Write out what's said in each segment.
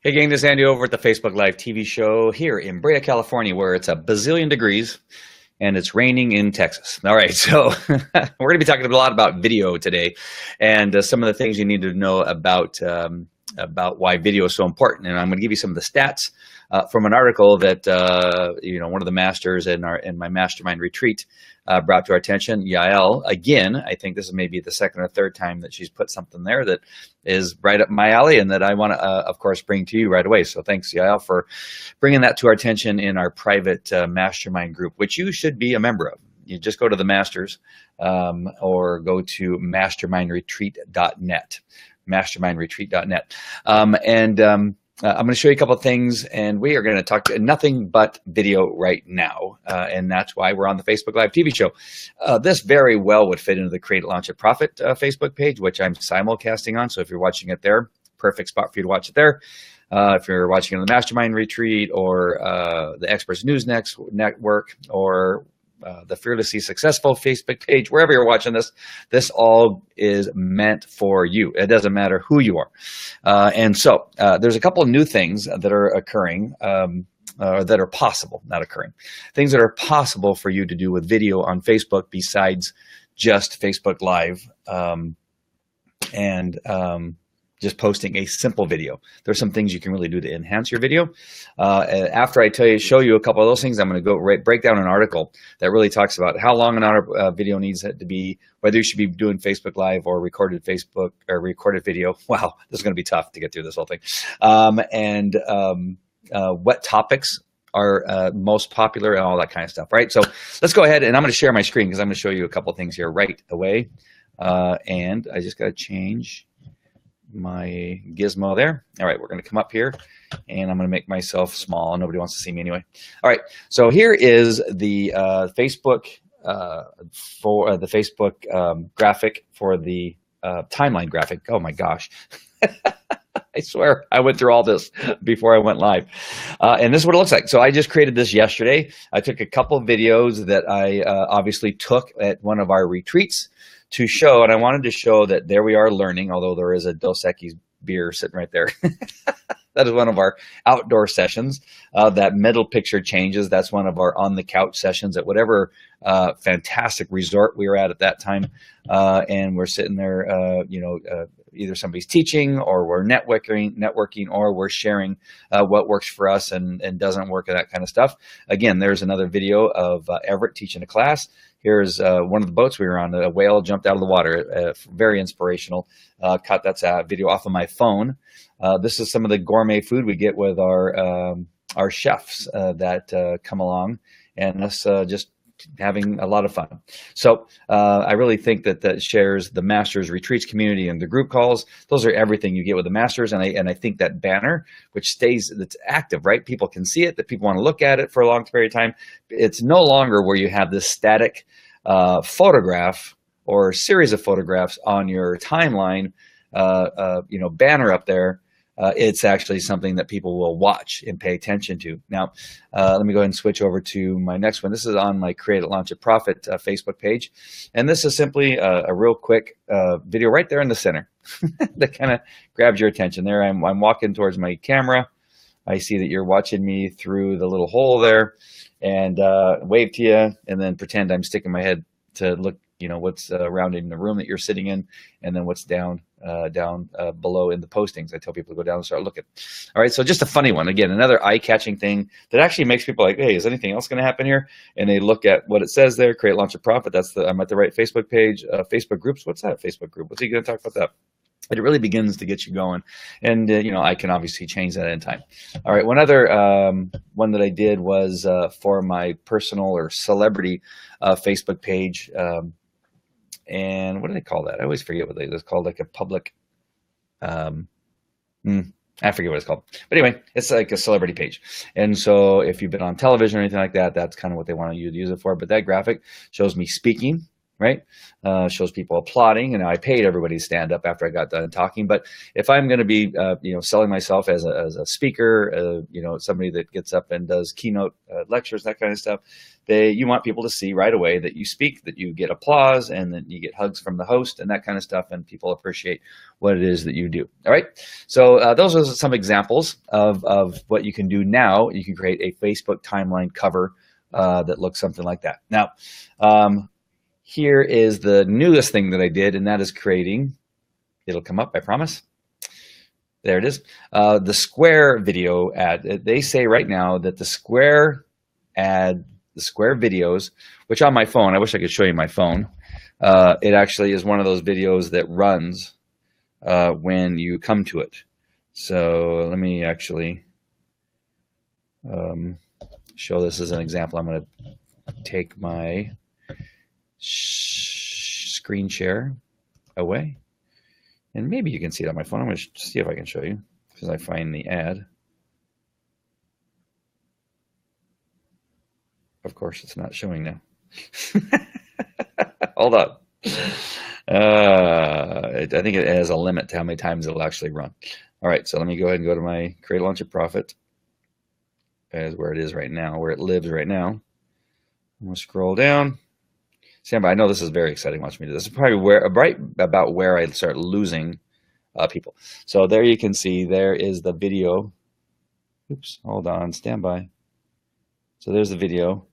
Hey gang, this is Andy over at the Facebook Live TV show here in Brea, California, where it's a bazillion degrees and it's raining in Texas. All right, so we're going to be talking a lot about video today and some of the things you need to know about why video is so important. And I'm going to give you some of the stats from an article that one of the masters in my mastermind retreat brought to our attention. Yael, again, I think this is maybe the second or third time that she's put something there that is right up my alley and that I want to, of course, bring to you right away. So thanks, Yael, for bringing that to our attention in our private mastermind group, which you should be a member of. You just go to the masters or go to mastermindretreat.net. mastermindretreat.net. I'm going to show you a couple of things, and we are going to talk nothing but video right now, and that's why we're on the Facebook Live TV show. This very well would fit into the Create, Launch, and Profit Facebook page, which I'm simulcasting on, so if you're watching it there, perfect spot for you to watch it there. If you're watching it on the Mastermind Retreat or the Experts News Network or the Fearlessly Successful Facebook page, wherever you're watching this, this all is meant for you. It doesn't matter who you are. And so there's a couple of new things that are occurring, that are possible, not occurring. Things that are possible for you to do with video on Facebook besides just Facebook Live and just posting a simple video. There's some things you can really do to enhance your video. After I show you a couple of those things, I'm going to go break down an article that really talks about how long an video needs to be, whether you should be doing Facebook Live or recorded video. Wow, this is going to be tough to get through this whole thing. What topics are most popular and all that kind of stuff, right? So let's go ahead and I'm going to share my screen because I'm going to show you a couple of things here right away. And I just got to change my gizmo there. All right, we're going to come up here and I'm going to make myself small. Nobody wants to see me anyway. All right, so here is the Facebook graphic for the timeline graphic. Oh my gosh. I swear I went through all this before I went live. And this is what it looks like. So I just created this yesterday. I took a couple of videos that I obviously took at one of our retreats to show, and I wanted to show that there we are learning, although there is a Dos Equis beer sitting right there. That is one of our outdoor sessions. That middle picture changes. That's one of our on the couch sessions at whatever fantastic resort we were at that time. And we're sitting there, either somebody's teaching or we're networking or we're sharing what works for us and doesn't work and that kind of stuff. Again, there's another video of Everett teaching a class. Here's one of the boats we were on. A whale jumped out of the water. Very inspirational. Cut that video off of my phone. This is some of the gourmet food we get with our chefs that come along, and us just having a lot of fun. So I really think that shares the Masters Retreats community and the group calls. Those are everything you get with the Masters, and I think that banner, which that's active, right? People can see it, that people want to look at it for a long period of time. It's no longer where you have this static photograph or series of photographs on your timeline, banner up there. It's actually something that people will watch and pay attention to. Now, let me go ahead and switch over to my next one. This is on my Create, Launch, and Profit Facebook page. And this is simply a real quick video right there in the center that kind of grabs your attention. There I'm walking towards my camera. I see that you're watching me through the little hole there, and wave to you, and then pretend I'm sticking my head to look, what's around in the room that you're sitting in, and then what's down below in the postings. I tell people to go down and start looking. All right, so just a funny one. Again, another eye-catching thing that actually makes people like, hey, is anything else going to happen here? And they look at what it says there, Create, Launch, and Profit. I'm at the right Facebook page. Facebook groups, what's that Facebook group? What's he going to talk about that? But it really begins to get you going. And, I can obviously change that in time. All right, one other one that I did was for my personal or celebrity Facebook page. And what do they call that? I always forget what it's called, like a public, I forget what it's called. But anyway, it's like a celebrity page. And so if you've been on television or anything like that, that's kind of what they want you to use it for. But that graphic shows me speaking, right? Shows people applauding, and I paid everybody to stand up after I got done talking. But if I'm going to be, selling myself as a speaker, somebody that gets up and does keynote lectures, that kind of stuff, you want people to see right away that you speak, that you get applause, and that you get hugs from the host and that kind of stuff, and people appreciate what it is that you do. All right. So those are some examples of what you can do now. You can create a Facebook timeline cover that looks something like that. Now, here is the newest thing that I did, and that is creating, it'll come up, I promise. There it is. The Square video ad. They say right now that the Square ad, the Square videos, which on my phone, I wish I could show you my phone. It actually is one of those videos that runs when you come to it. So let me actually show this as an example. I'm going to take my screen share away, and maybe you can see it on my phone. I'm going to see if I can show you, because I find the ad. Of course, it's not showing now. Hold on. I think it has a limit to how many times it'll actually run. All right, so let me go ahead and go to my Create, Launch, and Profit, as where it is right now, where it lives right now. I'm going to scroll down. Stand by. I know this is very exciting. Watch me do this. This is probably right about where I start losing people. So there you can see there is the video. Oops, hold on. Stand by. So there's the video.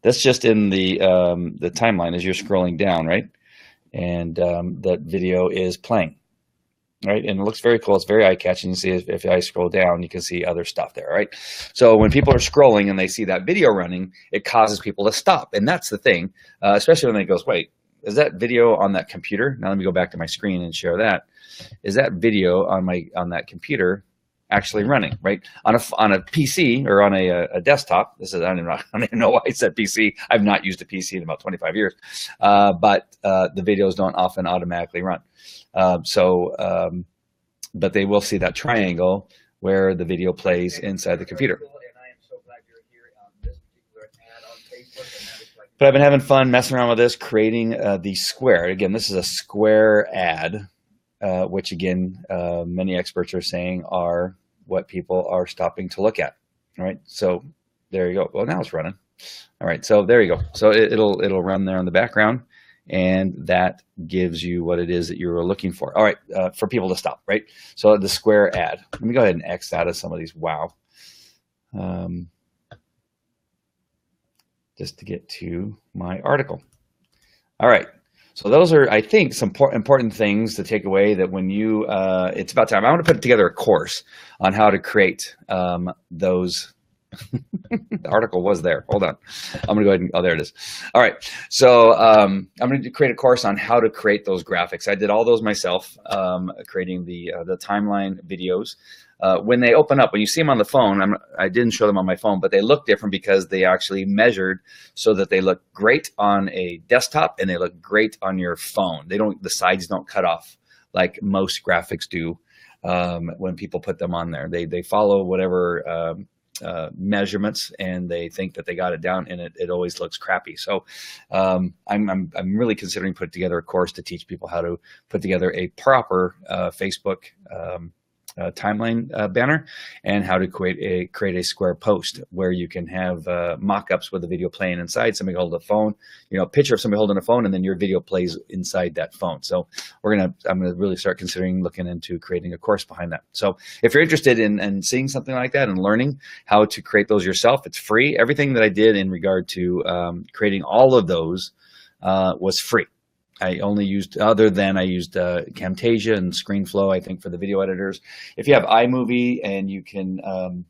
That's just in the timeline as you're scrolling down, right? And that video is playing, right? And it looks very cool. It's very eye-catching. You see, if I scroll down, you can see other stuff there, right? So when people are scrolling and they see that video running, it causes people to stop. And that's the thing, especially when it goes, wait, is that video on that computer? Now let me go back to my screen and share that. Is that video on that computer actually running, right? On a PC or on a desktop. This is, I don't even know why I said PC. I've not used a PC in about 25 years, but the videos don't often automatically run. But they will see that triangle where the video plays inside the computer. But I've been having fun messing around with this, creating the Square. Again, this is a Square ad, which again, many experts are saying are what people are stopping to look at. All right, so there you go. Well, now it's running. All right, so there you go. So it'll run there in the background, and that gives you what it is that you're looking for. All right, for people to stop, right? So the Square ad. Let me go ahead and X out of some of these. Wow. Just to get to my article. All right. So those are, I think, some important things to take away, that when you, it's about time. I want to put together a course on how to create those. The article was there. Hold on. I'm going to go ahead and, oh, there it is. All right. So I'm going to create a course on how to create those graphics. I did all those myself, creating the timeline videos. When they open up, when you see them on the phone, I didn't show them on my phone, but they look different because they actually measured so that they look great on a desktop and they look great on your phone. The sides don't cut off like most graphics do when people put them on there. They follow whatever measurements, and they think that they got it down, and it always looks crappy. So I'm really considering putting together a course to teach people how to put together a proper Facebook timeline banner, and how to create a Square post where you can have mock-ups with the video playing inside, somebody holding a phone, a picture of somebody holding a phone, and then your video plays inside that phone. So I'm gonna really start considering looking into creating a course behind that. So if you're interested in seeing something like that and learning how to create those yourself, it's free. Everything that I did in regard to creating all of those was free. I only used, I used Camtasia and ScreenFlow, I think, for the video editors. If you have iMovie and you can know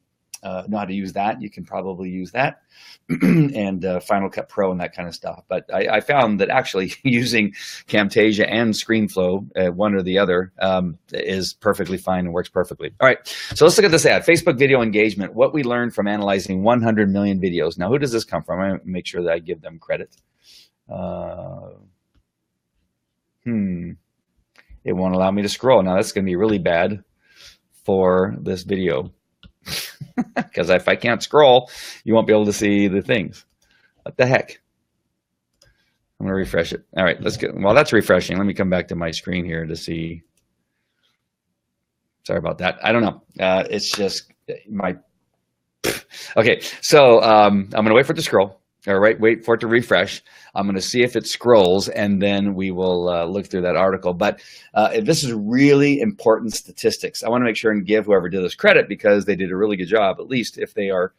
how to use that, you can probably use that, and Final Cut Pro and that kind of stuff. But I found that actually using Camtasia and ScreenFlow, one or the other, is perfectly fine and works perfectly. All right, so let's look at this ad, Facebook video engagement, what we learned from analyzing 100 million videos. Now, who does this come from? I'm going to make sure that I give them credit. It won't allow me to scroll. Now that's going to be really bad for this video, because if I can't scroll, you won't be able to see the things. What the heck? I'm gonna refresh it. All right, let's get. While that's refreshing, let me come back to my screen here to see. Sorry about that. I don't know. It's just my. Okay, so I'm gonna wait for it to scroll. All right, wait for it to refresh. I'm going to see if it scrolls, and then we will look through that article. But this is really important statistics. I want to make sure and give whoever did this credit because they did a really good job, at least if they are,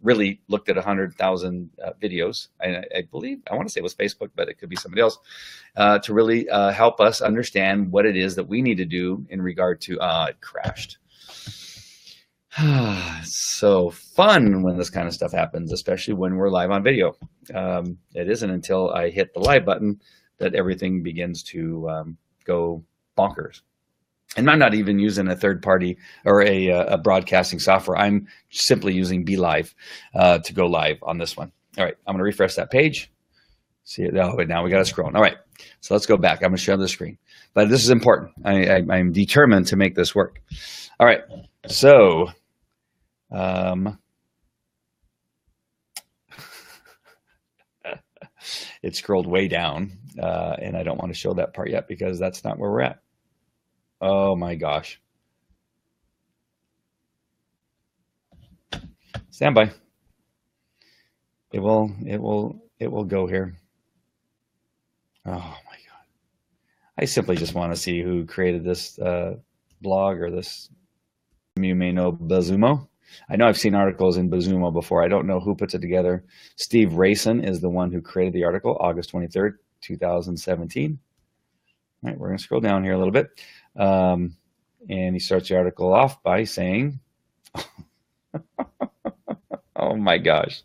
really looked at 100,000 videos. I believe, I want to say it was Facebook, but it could be somebody else, to really help us understand what it is that we need to do in regard to, it crashed. So fun when this kind of stuff happens, especially when we're live on video. It isn't until I hit the live button that everything begins to go bonkers. And I'm not even using a third party or a broadcasting software. I'm simply using BeLive to go live on this one. All right, I'm going to refresh that page. See it. Oh, now we got to scroll. All right, so let's go back. I'm going to share the screen. But this is important. I'm determined to make this work. All right, so it scrolled way down, and I don't want to show that part yet because that's not where we're at. Oh my gosh. Stand by. It will go here. Oh my God. I simply just want to see who created this blog or this. You may know BuzzSumo. I know I've seen articles in BuzzSumo before. I don't know who puts it together. Steve Rayson is the one who created the article, August 23rd, 2017. All right, we're going to scroll down here a little bit. And he starts the article off by saying, oh my gosh.